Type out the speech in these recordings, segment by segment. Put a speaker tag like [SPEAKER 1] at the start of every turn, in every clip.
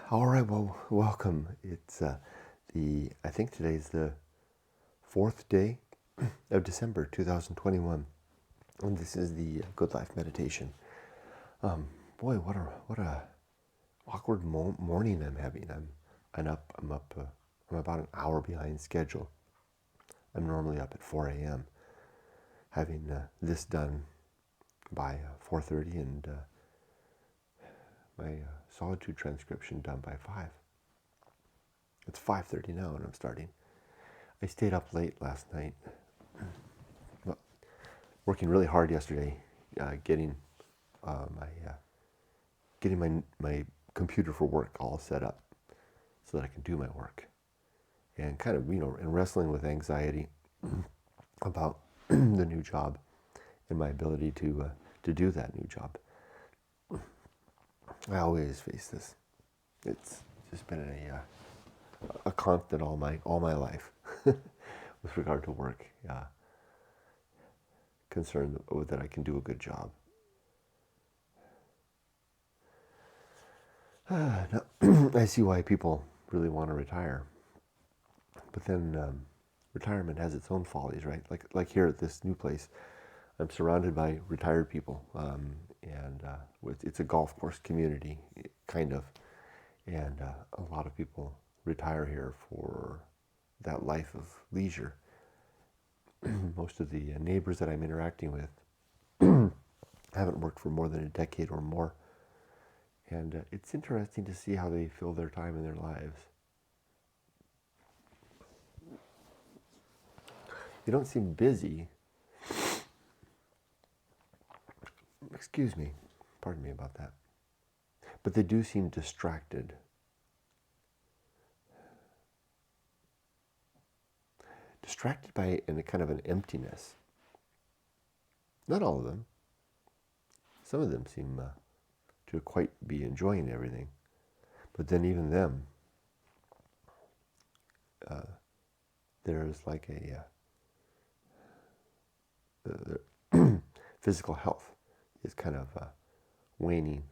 [SPEAKER 1] All right, well, welcome. It's I think today's the fourth day of December 2021, and this is the Good Life meditation. Boy, what a awkward morning I'm having. I'm about an hour behind schedule. I'm normally up at 4 a.m. having this done by 4:30 and my solitude transcription done by 5. It's 5:30 now, and I'm starting. I stayed up late last night, working really hard yesterday, getting my computer for work all set up so that I can do my work, and kind of and wrestling with anxiety about the new job and my ability to do that new job. I always face this. It's just been a constant all my life with regard to work. Concerned that I can do a good job. Now, I see why people really want to retire, but then retirement has its own follies, right? Like here at this new place, I'm surrounded by retired people, and it's a golf course community, kind of, and a lot of people retire here for that life of leisure. Most of the neighbors that I'm interacting with haven't worked for more than a decade or more. And it's interesting to see how they fill their time in their lives. They don't seem busy. Excuse me. Pardon me about that. But they do seem distracted. Distracted by a kind of an emptiness. Not all of them. Some of them seem to quite be enjoying everything. But then even them, there's like their physical health is kind of waning.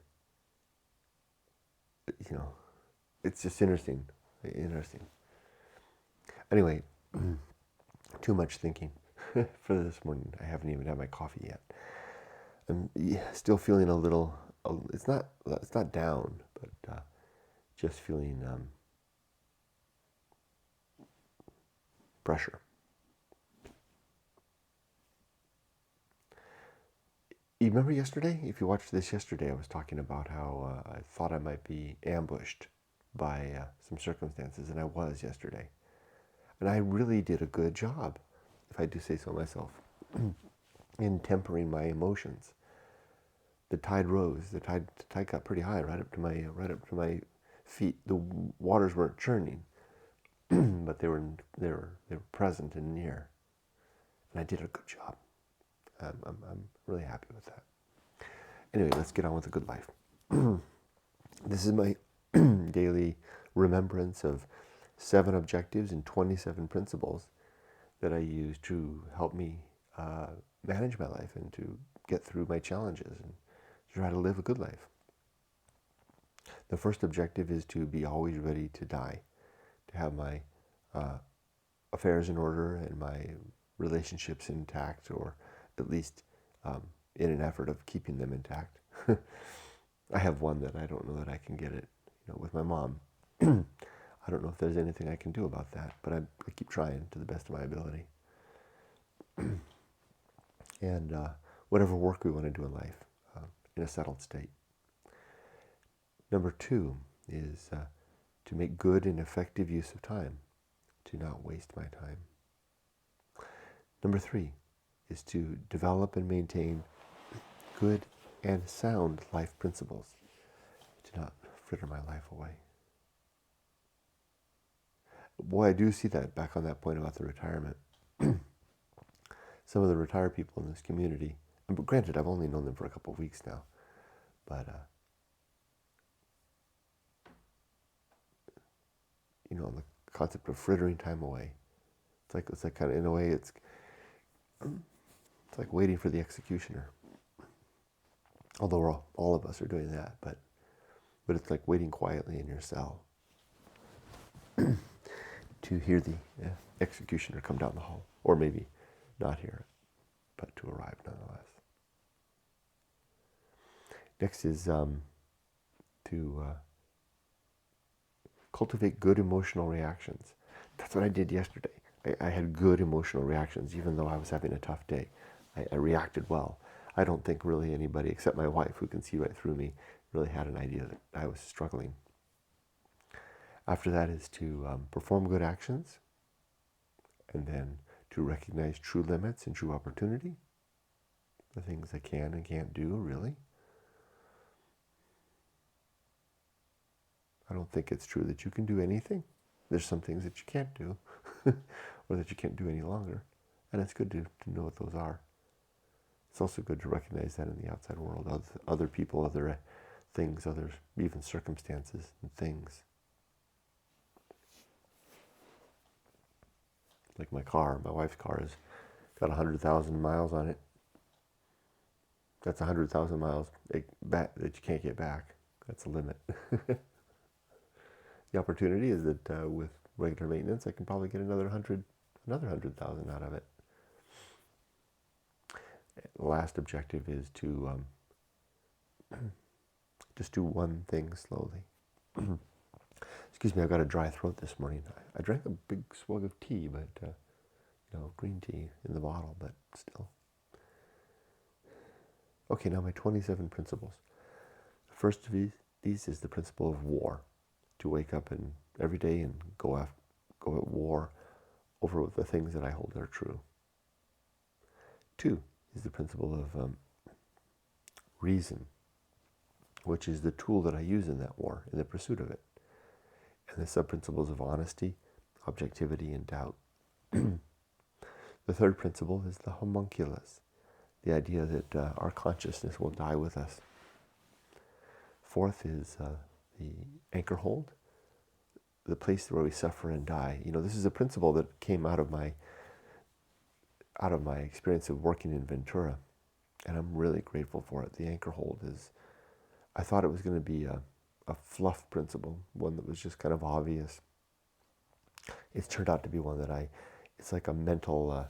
[SPEAKER 1] It's just interesting. Anyway, too much thinking for this morning. I haven't even had my coffee yet. I'm still feeling a little. It's not down, but just feeling pressure. You remember yesterday? If you watched this yesterday, I was talking about how I thought I might be ambushed by some circumstances, and I was yesterday. And I really did a good job, if I do say so myself, in tempering my emotions. The tide rose. The tide got pretty high, right up to my feet. The waters weren't churning, but they were present and near, and I did a good job. I'm really happy with that. Anyway, let's get on with the good life. This is my daily remembrance of 7 objectives and 27 principles that I use to help me manage my life and to get through my challenges and to try to live a good life. The first objective is to be always ready to die, to have my affairs in order and my relationships intact, or at least in an effort of keeping them intact. I have one that I don't know that I can get it, with my mom. I don't know if there's anything I can do about that, but I keep trying to the best of my ability. And whatever work we want to do in life, in a settled state. Number 2 is to make good and effective use of time, to not waste my time. Number 3 is to develop and maintain good and sound life principles, to not fritter my life away. Boy, I do see that back on that point about the retirement. Some of the retired people in this community, and granted, I've only known them for a couple of weeks now, but the concept of frittering time away. It's like kind of, in a way, it's like waiting for the executioner. Although all of us are doing that, but but it's like waiting quietly in your cell to hear the executioner come down the hall, or maybe not hear it, but to arrive nonetheless. Next is to cultivate good emotional reactions. That's what I did yesterday. I had good emotional reactions, even though I was having a tough day. I reacted well. I don't think really anybody, except my wife, who can see right through me, really had an idea that I was struggling. After that is to perform good actions, and then to recognize true limits and true opportunity, the things I can and can't do, really. I don't think it's true that you can do anything. There's some things that you can't do, or that you can't do any longer, and it's good to know what those are. It's also good to recognize that in the outside world, other people, other things, other even circumstances and things. Like my car, my wife's car has got 100,000 miles on it. That's 100,000 miles that you can't get back. That's a limit. The opportunity is that with regular maintenance, I can probably get another 100,000 out of it. The last objective is to just do one thing slowly. Excuse me, I've got a dry throat this morning. I drank a big swig of tea, but green tea in the bottle, but still. Okay, now my 27 principles. The first of these is the principle of war. To wake up every day and go at war over the things that I hold are true. 2 is the principle of reason, which is the tool that I use in that war, in the pursuit of it. And the sub-principles of honesty, objectivity, and doubt. The third principle is the homunculus, the idea that our consciousness will die with us. Fourth is the Anchorhold, the place where we suffer and die. This is a principle that came out of my experience of working in Ventura, and I'm really grateful for it. The Anchorhold is, I thought it was going to be a fluff principle, one that was just kind of obvious. It's turned out to be one that it's like a mental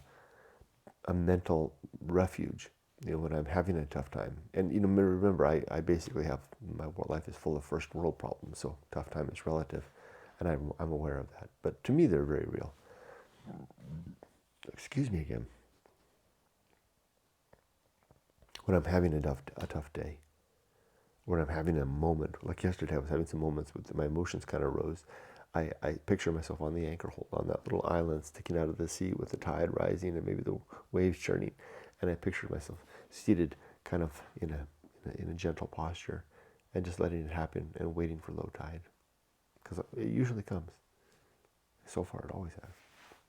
[SPEAKER 1] refuge, when I'm having a tough time. And remember, I basically have, my life is full of first world problems, so tough time is relative, and I'm aware of that. But to me, they're very real. Excuse me again. When I'm having a tough day, when I'm having a moment, like yesterday I was having some moments with my emotions kind of rose, I picture myself on the Anchorhold, on that little island sticking out of the sea with the tide rising and maybe the waves churning, and I pictured myself seated kind of in a gentle posture and just letting it happen and waiting for low tide, because it usually comes. So far it always has.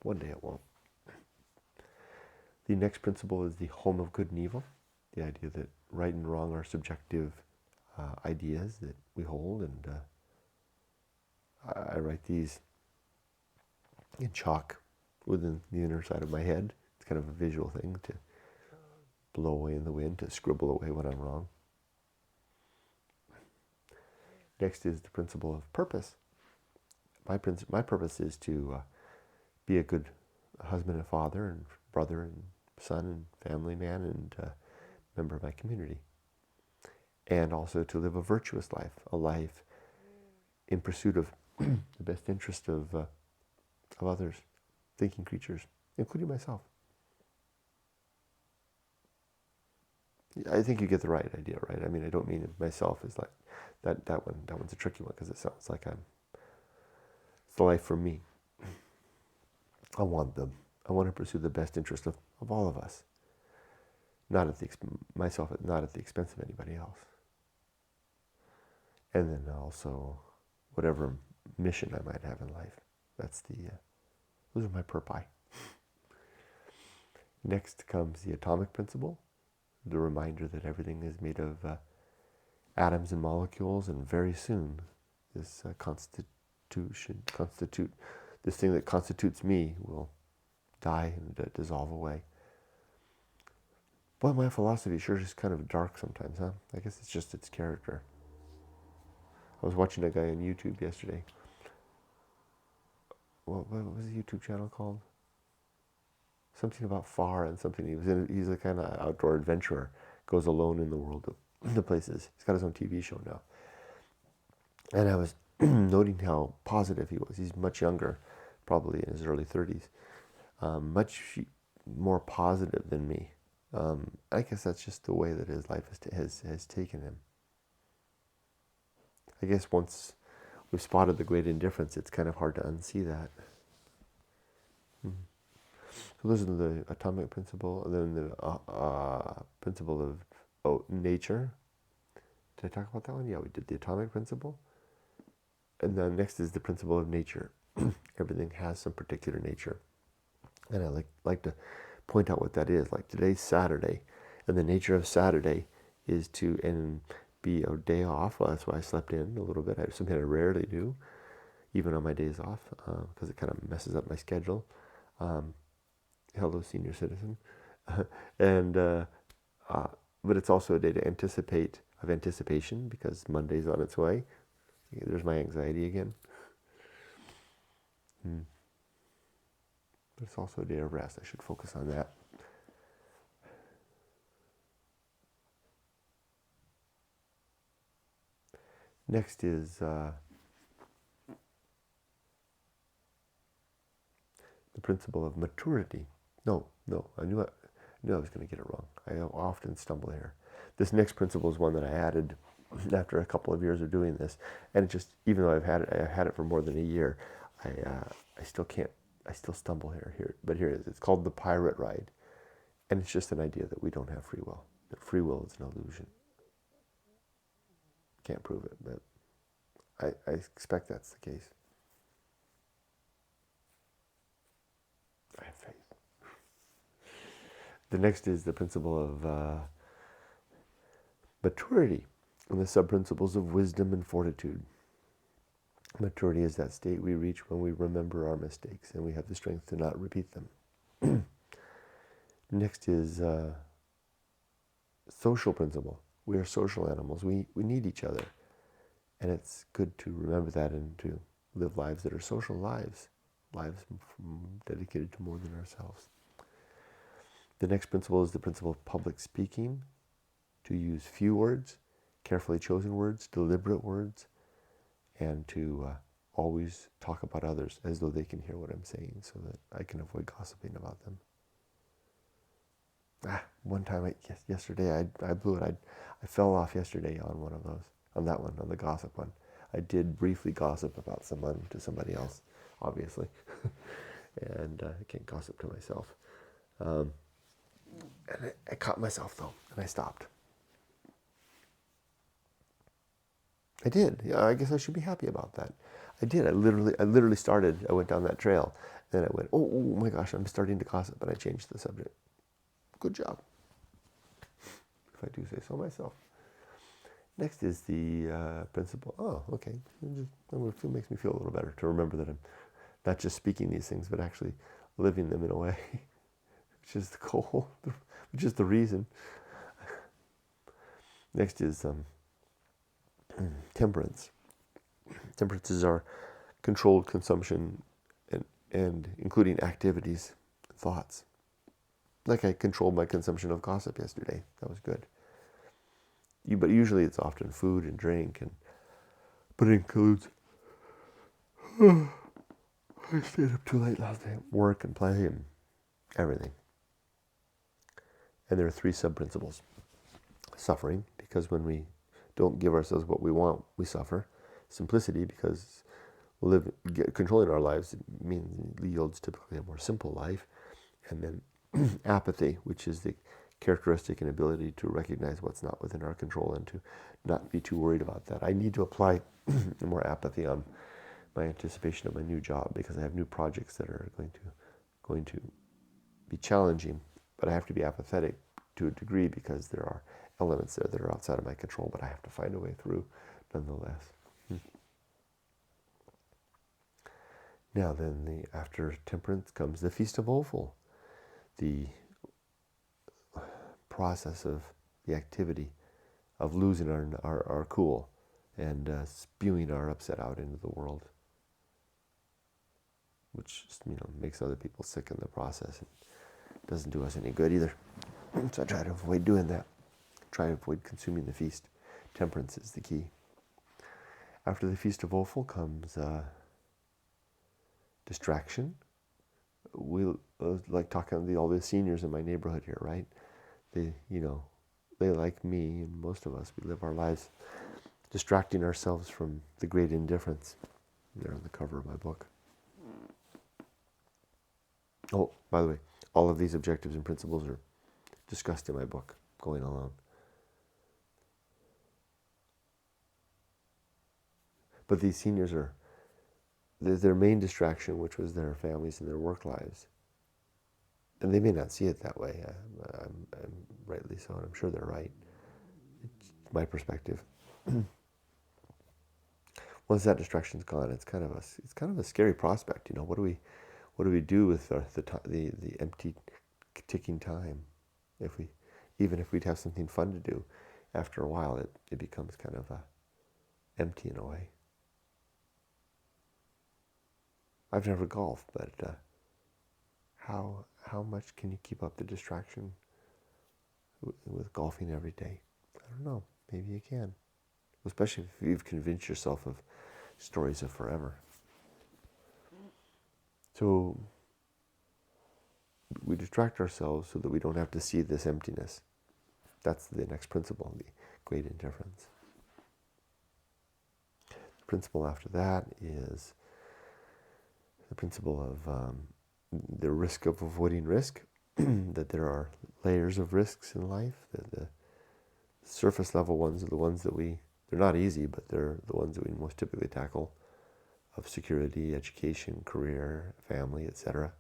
[SPEAKER 1] One day it won't. The next principle is the home of good and evil, the idea that right and wrong are subjective ideas that we hold, and I write these in chalk within the inner side of my head. It's kind of a visual thing to blow away in the wind, to scribble away when I'm wrong. Next is the principle of purpose. My purpose is to be a good husband and father and brother and son and family man and member of my community. And also to live a virtuous life, a life in pursuit of the best interest of others, thinking creatures, including myself. I think you get the right idea, right? I mean, I don't mean myself as like that one. That one's a tricky one because it sounds like it's the life for me. I want to pursue the best interest of all of us, not at the expense of anybody else. And then also whatever mission I might have in life. Those are my purpose. Next comes the atomic principle, the reminder that everything is made of atoms and molecules, and very soon this this thing that constitutes me will die and dissolve away. Boy, my philosophy sure is kind of dark sometimes, huh? I guess it's just its character. I was watching a guy on YouTube yesterday. What was the YouTube channel called? Something about far and something. He's a kind of outdoor adventurer. Goes alone in the world of the places. He's got his own TV show now. And I was noting how positive he was. He's much younger, probably in his early 30s. Much more positive than me. I guess that's just the way that his life has taken him. I guess once we've spotted the great indifference, it's kind of hard to unsee that. So those are the atomic principle, and then the principle of nature. Did I talk about that one? Yeah, we did the atomic principle. And then next is the principle of nature. Everything has some particular nature. And I like to point out what that is. Like today's Saturday, and the nature of Saturday is to be a day off. Well, that's why I slept in a little bit. Something I rarely do, even on my days off, because it kind of messes up my schedule. Hello, senior citizen. But it's also a day of anticipation, because Monday's on its way. There's my anxiety again. But it's also a day of rest. I should focus on that. Next is the principle of maturity. No, I knew I was going to get it wrong. I often stumble here. This next principle is one that I added after a couple of years of doing this, and it just, even though I've had it for more than a year, I still stumble here. But here it is. It's called the pirate ride, and it's just an idea that we don't have free will. That free will is an illusion. Can't prove it, but I expect that's the case. I have faith. The next is the principle of maturity, and the sub-principles of wisdom and fortitude. Maturity is that state we reach when we remember our mistakes and we have the strength to not repeat them. Next is social principle. We are social animals. We need each other. And it's good to remember that and to live lives that are social lives dedicated to more than ourselves. The next principle is the principle of public speaking, to use few words, carefully chosen words, deliberate words, and to always talk about others as though they can hear what I'm saying, so that I can avoid gossiping about them. One time, yesterday, I blew it. I fell off yesterday on one of those, on the gossip one. I did briefly gossip about someone to somebody else, obviously, and I can't gossip to myself. And I caught myself though, and I stopped. I did. Yeah, I guess I should be happy about that. I did. I literally started. I went down that trail, and I went, oh my gosh, I'm starting to gossip, and I changed the subject. Good job, if I do say so myself. Next is the principle. Oh, okay. It makes me feel a little better to remember that I'm not just speaking these things, but actually living them in a way, which is the goal, which is the reason. Next is temperance. Temperance is our controlled consumption and including activities, thoughts. Like I controlled my consumption of gossip yesterday. That was good. But usually it's often food and drink, but it includes, I stayed up too late last night, work and play and everything. And there are 3 sub-principles. Suffering, because when we don't give ourselves what we want, we suffer. Simplicity, because controlling our lives yields typically a more simple life. And then apathy, which is the characteristic and ability to recognize what's not within our control and to not be too worried about that. I need to apply more apathy on my anticipation of my new job, because I have new projects that are going to be challenging, but I have to be apathetic to a degree because there are elements there that are outside of my control, but I have to find a way through nonetheless. Now then, after temperance comes the Feast of Offal, the process of the activity of losing our cool and spewing our upset out into the world, which just, makes other people sick in the process. It doesn't do us any good either. So I try to avoid doing that. Try to avoid consuming the feast. Temperance is the key. After the Feast of Offal comes distraction. We like talking to all the seniors in my neighborhood here, right? They like me and most of us, we live our lives distracting ourselves from the great indifference. They're on the cover of my book. Oh, by the way, all of these objectives and principles are discussed in my book, Going Alone. But these seniors are their main distraction, which was their families and their work lives. And they may not see it that way. I'm rightly so, and I'm sure they're right. It's my perspective. Once that distraction's gone, it's kind of a scary prospect. What do we do with the empty ticking time? Even if we'd have something fun to do, after a while it becomes kind of empty in a way. I've never golfed, but how much can you keep up the distraction with golfing every day? I don't know. Maybe you can, especially if you've convinced yourself of stories of forever. So we distract ourselves so that we don't have to see this emptiness. That's the next principle, the great indifference. The principle after that is the principle of the risk of avoiding risk, that there are layers of risks in life, that the surface level ones are the ones that they're not easy, but they're the ones that we most typically tackle, of security, education, career, family, etc.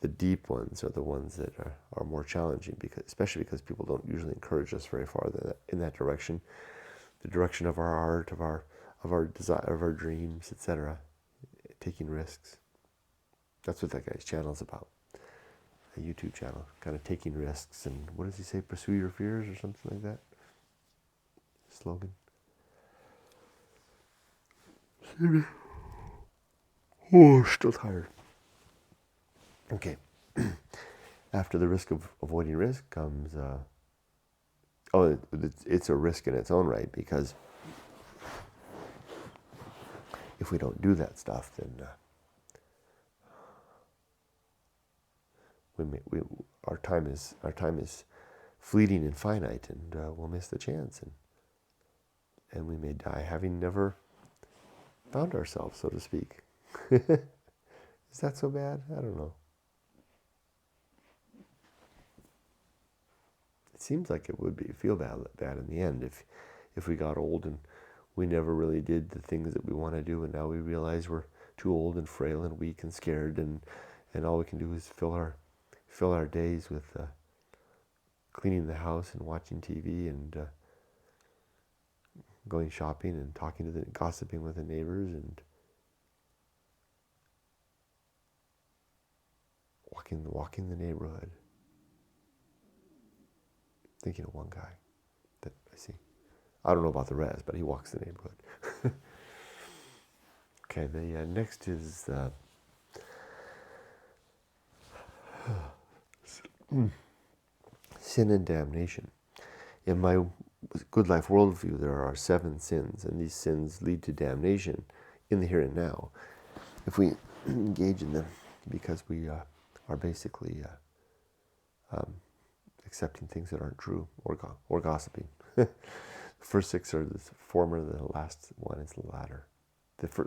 [SPEAKER 1] The deep ones are the ones that are more challenging, especially because people don't usually encourage us very far in that direction, the direction of our art, of our desire, of our dreams, etc. Taking risks. That's what that guy's channel is about. A YouTube channel, kind of taking risks, and what does he say? Pursue your fears or something like that. Slogan. Oh, still tired. Okay. After the risk of avoiding risk comes, it's a risk in its own right, because if we don't do that stuff, then our time is fleeting and finite, and we'll miss the chance, and we may die having never found ourselves, so to speak. Is that so bad? I don't know. It seems like it would feel bad in the end if we got old and we never really did the things that we want to do, and now we realize we're too old and frail and weak and scared, and all we can do is fill our days with cleaning the house and watching TV and going shopping and gossiping with the neighbors and walking the neighborhood. Thinking of one guy that I see. I don't know about the rest, but he walks the neighborhood. Okay, the next is sin and damnation. In my good life worldview, there are 7 sins, and these sins lead to damnation in the here and now if we engage in them, because we are basically accepting things that aren't true, or gossiping. The first 6 are the former, the last one is the latter.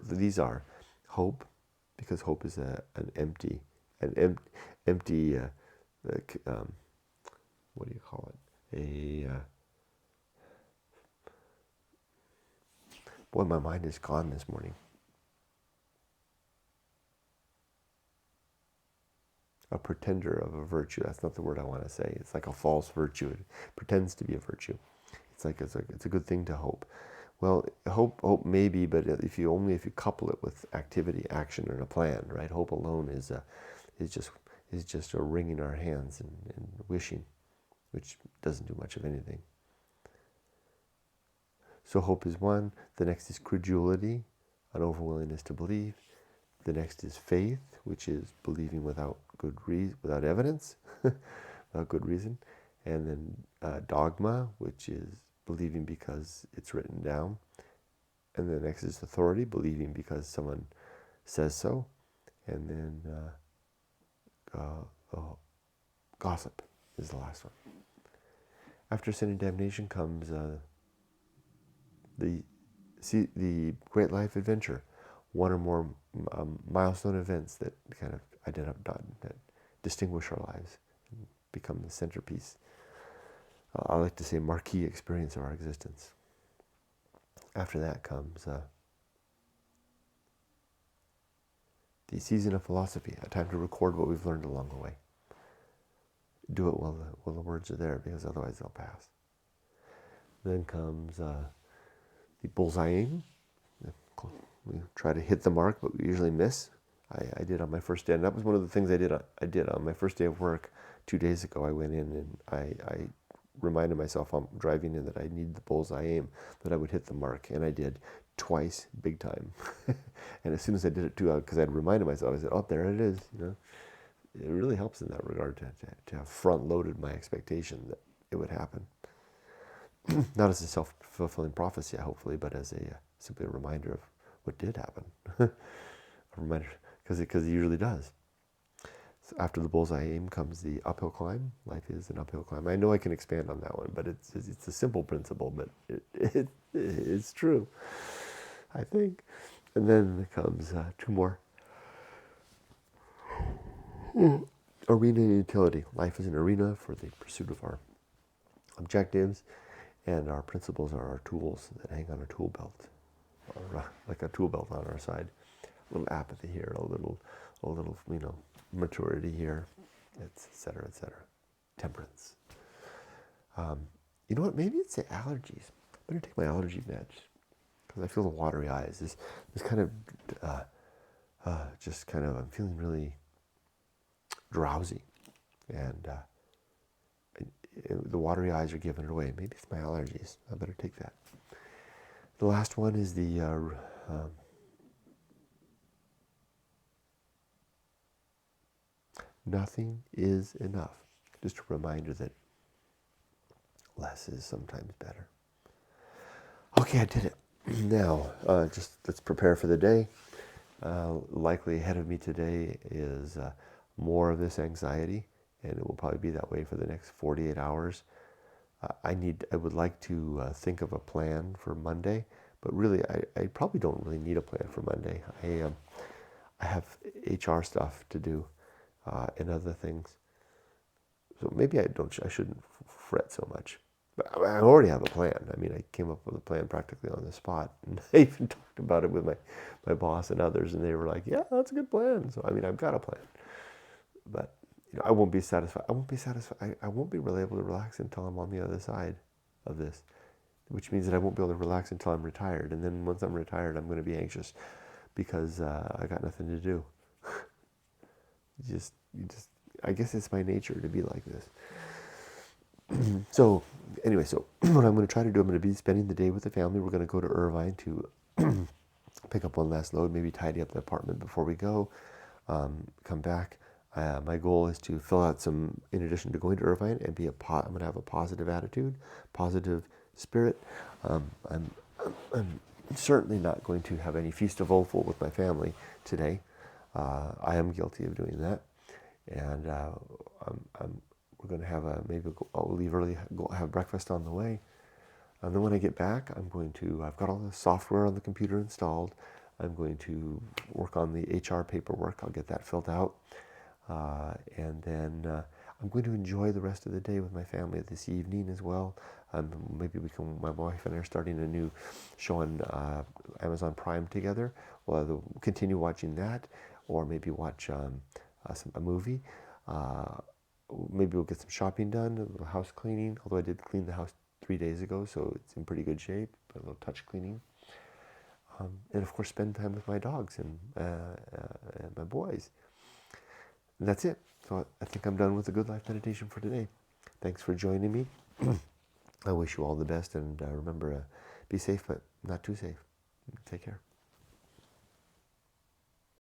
[SPEAKER 1] These are hope, because hope is an empty, what do you call it? Boy, my mind is gone this morning. A pretender of a virtue. That's not the word I want to say. It's like a false virtue. It pretends to be a virtue. It's a good thing to hope. Well, hope maybe, but if you couple it with activity, action, and a plan, right? Hope alone is just a wringing our hands and wishing, which doesn't do much of anything. So hope is one. The next is credulity, an overwillingness to believe. The next is faith, which is believing without good reason, without evidence, without good reason. And then dogma, which is believing because it's written down. And the next is authority, believing because someone says so. And then gossip is the last one. After sin and damnation comes the great life adventure, one or more milestone events that kind of that distinguish our lives and become the centerpiece. I like to say marquee experience of our existence. After that comes the season of philosophy, a time to record what we've learned along the way. Do it while the words are there, because otherwise they'll pass. Then comes the bullseye aim. We try to hit the mark, but we usually miss. I did on my first day, and that was one of the things I did on my first day of work 2 days ago. I went in and I reminded myself on driving in that I needed the bullseye aim, that I would hit the mark, and I did twice, big time. And as soon as I did it too, because I'd reminded myself, I said, "Oh, there it is." It really helps in that regard to have front-loaded my expectation that it would happen. Not as a self-fulfilling prophecy, hopefully, but as simply a reminder of what did happen. A reminder, because it usually does. So after the bullseye aim comes the uphill climb. Life is an uphill climb. I know I can expand on that one, but it's a simple principle, but it's true, I think. And then comes 2 more. Arena and utility. Life is an arena for the pursuit of our objectives, and our principles are our tools that hang on a tool belt, or like a tool belt on our side. A little apathy here, a little maturity here, etc., etc. Temperance. You know what? Maybe it's the allergies. I'm gonna take my allergy meds because I feel the watery eyes. This kind of I'm feeling really drowsy, and the watery eyes are giving it away. Maybe it's my allergies. I better take that. The last one is the nothing is enough. Just a reminder that less is sometimes better. Okay, I did it. Now, just let's prepare for the day. Likely ahead of me today is more of this anxiety, and it will probably be that way for the next 48 hours. I would like to think of a plan for Monday, but really, I probably don't really need a plan for Monday. I have HR stuff to do and other things, so maybe I shouldn't fret so much. But I already have a plan. I mean, I came up with a plan practically on the spot, and I even talked about it with my boss and others, and they were like, "Yeah, that's a good plan." So I mean, I've got a plan, but I won't be satisfied. I won't be really able to relax until I'm on the other side of this, which means that I won't be able to relax until I'm retired. And then once I'm retired, I'm going to be anxious because I got nothing to do. I guess it's my nature to be like this. So anyway, what I'm going to try to do, I'm going to be spending the day with the family. We're going to go to Irvine to pick up one last load, maybe tidy up the apartment before we go, come back. My goal is to fill out some, in addition to going to Irvine, and I'm going to have a positive attitude, positive spirit. I'm certainly not going to have any Feast of Offal with my family today. I am guilty of doing that, and we're going to have maybe I'll leave early, go have breakfast on the way, and then when I get back, I've got all the software on the computer installed. I'm going to work on the HR paperwork. I'll get that filled out. And then I'm going to enjoy the rest of the day with my family this evening as well. Maybe my wife and I are starting a new show on Amazon Prime together. We'll either continue watching that, or maybe watch a movie. Maybe we'll get some shopping done, a house cleaning, although I did clean the house 3 days ago, so it's in pretty good shape, but a little touch cleaning. And of course, spend time with my dogs and my boys. And that's it. So I think I'm done with the Good Life Meditation for today. Thanks for joining me. I wish you all the best, and remember, Be safe, but not too safe. Take care.